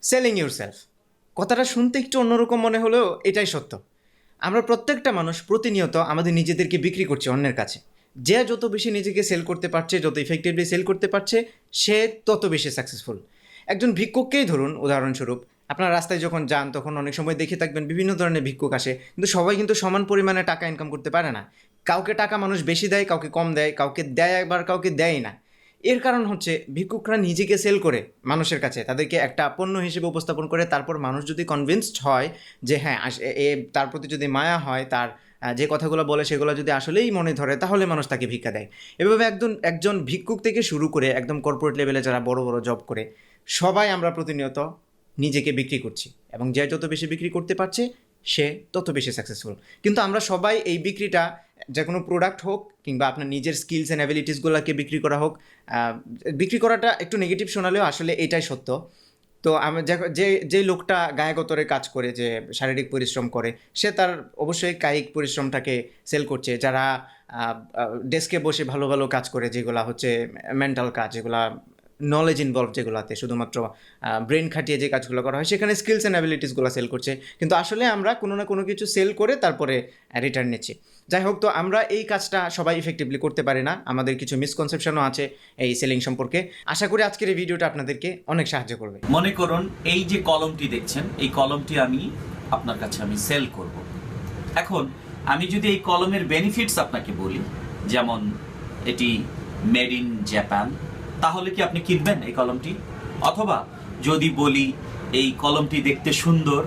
Selling yourself কথাটা শুনতে একটু অন্যরকম মনে হলেও এটাই সত্য। আমরা প্রত্যেকটা মানুষ প্রতিনিয়ত আমাদের নিজেদেরকে বিক্রি করছি অন্যের কাছে। যে যত বেশি নিজেকে সেল করতে পারছে, যত ইফেক্টিভলি সেল করতে পারছে, সে তত বেশি সাকসেসফুল। একজন ভিক্ষুককেই ধরুন উদাহরণস্বরূপ, আপনার রাস্তায় যখন যান তখন অনেক সময় দেখে থাকবেন বিভিন্ন ধরনের ভিক্ষুক আসে, কিন্তু সবাই কিন্তু সমান পরিমাণে টাকা ইনকাম করতে পারে না। কাউকে টাকা মানুষ বেশি দেয়, কাউকে কম দেয়, কাউকে দেয় একবার, কাউকে দেয় না। এর কারণ হচ্ছে ভিক্ষুকরা নিজেকে সেল করে মানুষের কাছে, তাদেরকে একটা পণ্য হিসেবে উপস্থাপন করে। তারপর মানুষ যদি কনভিন্সড হয় যে হ্যাঁ তার প্রতি যদি মায়া হয়, তার যে কথাগুলো বলে সেগুলো যদি আসলেই মনে ধরে, তাহলে মানুষ তাকে ভিক্ষা দেয়। এভাবে একজন ভিক্ষুক থেকে শুরু করে একদম কর্পোরেট লেভেলে যারা বড় বড় জব করে, সবাই আমরা প্রতিনিয়ত নিজেকে বিক্রি করছি, এবং যে যত বেশি বিক্রি করতে পারছে সে তত বেশি সাকসেসফুল। কিন্তু আমরা সবাই এই বিক্রিটা, যে কোনো প্রোডাক্ট হোক কিংবা আপনার নিজের স্কিলস অ্যান্ড অ্যাবিলিটিসগুলোকে বিক্রি করা হোক, বিক্রি করাটা একটু নেগেটিভ শোনালেও আসলে এটাই সত্য। তো আমি যে লোকটা গায়ে গতরে কাজ করে, যে শারীরিক পরিশ্রম করে, সে তার অবশ্যই কায়িক পরিশ্রমটাকে সেল করছে। যারা ডেস্কে বসে ভালো ভালো কাজ করে, যেগুলো হচ্ছে মেন্টাল কাজ, যেগুলা নলেজ ইনভলভ, যেগুলোতে শুধুমাত্র ব্রেন খাটিয়ে যে কাজগুলো করা হয়, সেখানে স্কিলস অ্যান্ড অ্যাবিলিটিসগুলো সেল করছে। কিন্তু আসলে আমরা কোনো না কোনো কিছু সেল করে তারপরে রিটার্ন নিচ্ছি। যাই হোক, তো আমরা এই কাজটা সবাই ইফেক্টিভলি করতে পারি না। আমাদের কিছু মিসকনসেপশনও আছে এই সেলিং সম্পর্কে। আশা করি আজকের এই ভিডিওটা আপনাদেরকে অনেক সাহায্য করবে। মনে করুন এই যে কলমটি দেখছেন, এই কলমটি আমি আপনার কাছে সেল করব। এখন আমি যদি এই কলমের বেনিফিটস আপনাকে বলি, যেমন এটি মেড ইন জাপান, তাহলে কি আপনি কিনবেন এই কলমটি? অথবা যদি বলি এই কলমটি দেখতে সুন্দর,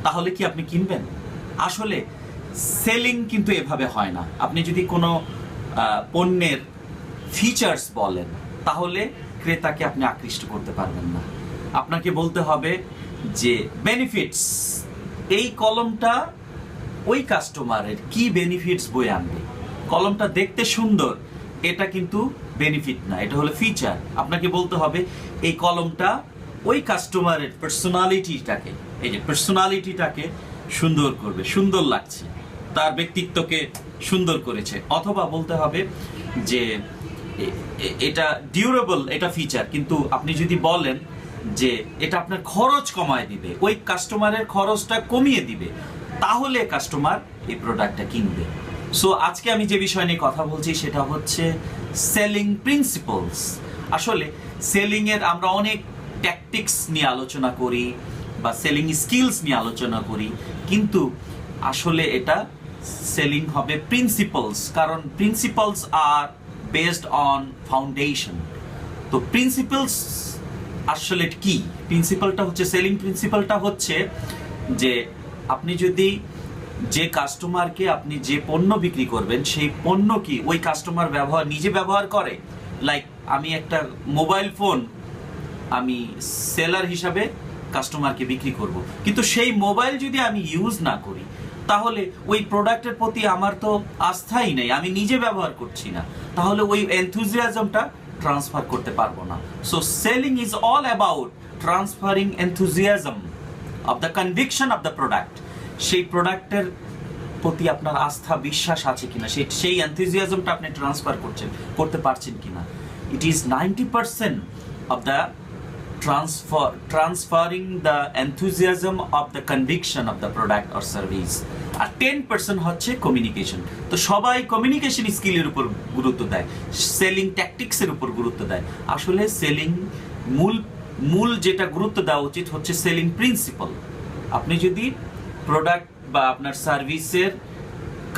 তাহলে কি আপনি কিনবেন? আসলে সেলিং কিন্তু এভাবে হয় না। আপনি যদি কোনো পণ্যের ফিচার্স বলেন, তাহলে ক্রেতাকে আপনি আকৃষ্ট করতে পারবেন না। আপনাকে বলতে হবে যে বেনিফিটস, এই কলমটা ওই কাস্টমারের কি বেনিফিটস বয়ে আনবে। কলমটা দেখতে সুন্দর, এটা কিন্তু বেনিফিট না, এটা হলো ফিচার। আপনাকে বলতে হবে এই কলমটা ওই কাস্টমারের পার্সোনালিটিটাকে, এই যে পার্সোনালিটিটাকে সুন্দর করবে, সুন্দর লাগছে, তার ব্যক্তিত্বকে সুন্দর করেছে। অথবা বলতে হবে যে এটা ডিউরেবল, এটা ফিচার, কিন্তু আপনি যদি বলেন যে এটা আপনার খরচ কমায় দিবে, ওই কাস্টমারের খরচটা কমিয়ে দিবে, তাহলে কাস্টমার এই প্রোডাক্টটা কিনবে। সো আজকে আমি যে বিষয় নিয়ে কথা বলছি সেটা হচ্ছে সেলিং প্রিন্সিপলস। আসলে সেলিং এর আমরা অনেক ট্যাকটিক্স নিয়ে আলোচনা করি বা সেলিং স্কিলস নিয়ে আলোচনা করি, কিন্তু আসলে এটা সেলিং হবে প্রিন্সিপলস, কারণ principles are based on foundation. তো প্রিন্সিপলস আসলে কি? প্রিন্সিপালটা হচ্ছে, সেলিং প্রিন্সিপালটা হচ্ছে যে আপনি যদি যে কাস্টমারকে আপনি যে পণ্য বিক্রি করবেন, সেই পণ্য কি ওই কাস্টমার নিজে ব্যবহার করে। লাইক আমি একটা মোবাইল ফোন আমি সেলার হিসাবে কাস্টমারকে বিক্রি করব, কিন্তু সেই মোবাইল যদি আমি ইউজ না করি, তাহলে ওই প্রোডাক্টের প্রতি আমার তো আস্থাই নেই, আমি নিজে ব্যবহার করছি না, তাহলে ওই এনথুজিয়াজমটা ট্রান্সফার করতে পারবো না। So selling is all about transferring enthusiasm of the conviction of the product. সেই প্রোডাক্টের প্রতি আপনার আস্থা বিশ্বাস আছে কিনা, সেই এনথুজিয়াজমটা আপনি করতে পারছেন কিনা। It is 90% of the transferring the enthusiasm of the conviction of the product or service, আর 10% হচ্ছে কমিউনিকেশন। তো সবাই কমিউনিকেশন স্কিলের উপর গুরুত্ব দেয়, সেলিং ট্যাকটিক্সের উপর গুরুত্ব দেয়। আসলে সেলিং মূল যেটা গুরুত্ব দেওয়া উচিত হচ্ছে সেলিং প্রিন্সিপাল। আপনি যদি প্রোডাক্ট বা আপনার সার্ভিসের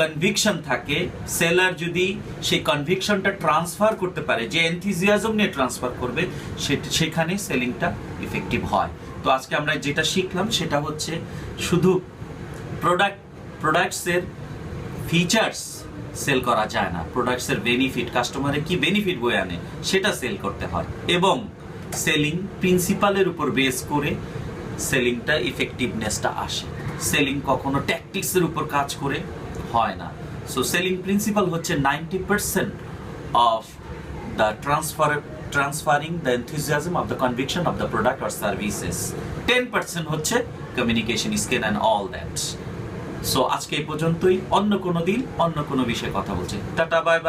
কনভিকশন থাকে, সেলার যদি সেই কনভিকশনটা ট্রান্সফার করতে পারে, যে এনথুজিয়াজম নিয়ে ট্রান্সফার করবে, সেখানে সেলিংটা ইফেক্টিভ হয়। তো আজকে আমরা যেটা শিখলাম সেটা হচ্ছে শুধু প্রোডাক্টসের ফিচার্স সেল করা যায় না, প্রোডাক্টসের বেনিফিট, কাস্টমারের কি বেনিফিট বয়ে আনে সেটা সেল করতে হয়, এবং সেলিং প্রিন্সিপালের উপর বেস করে সেলিংটা ইফেক্টিভনেসটা আসে। সেলিং কখনো ট্যাকটিক্সের উপর কাজ করে হয় না। সো সেলিং প্রিন্সিপাল হচ্ছে 90% of the transferring the enthusiasm of the conviction of the product or services. 10% হচ্ছে communication skill and all that. So আজকে এই পর্যন্তই। অন্য কোনো দিন অন্য কোনো বিষয়ে কথা বলছি। Tata, bye bye.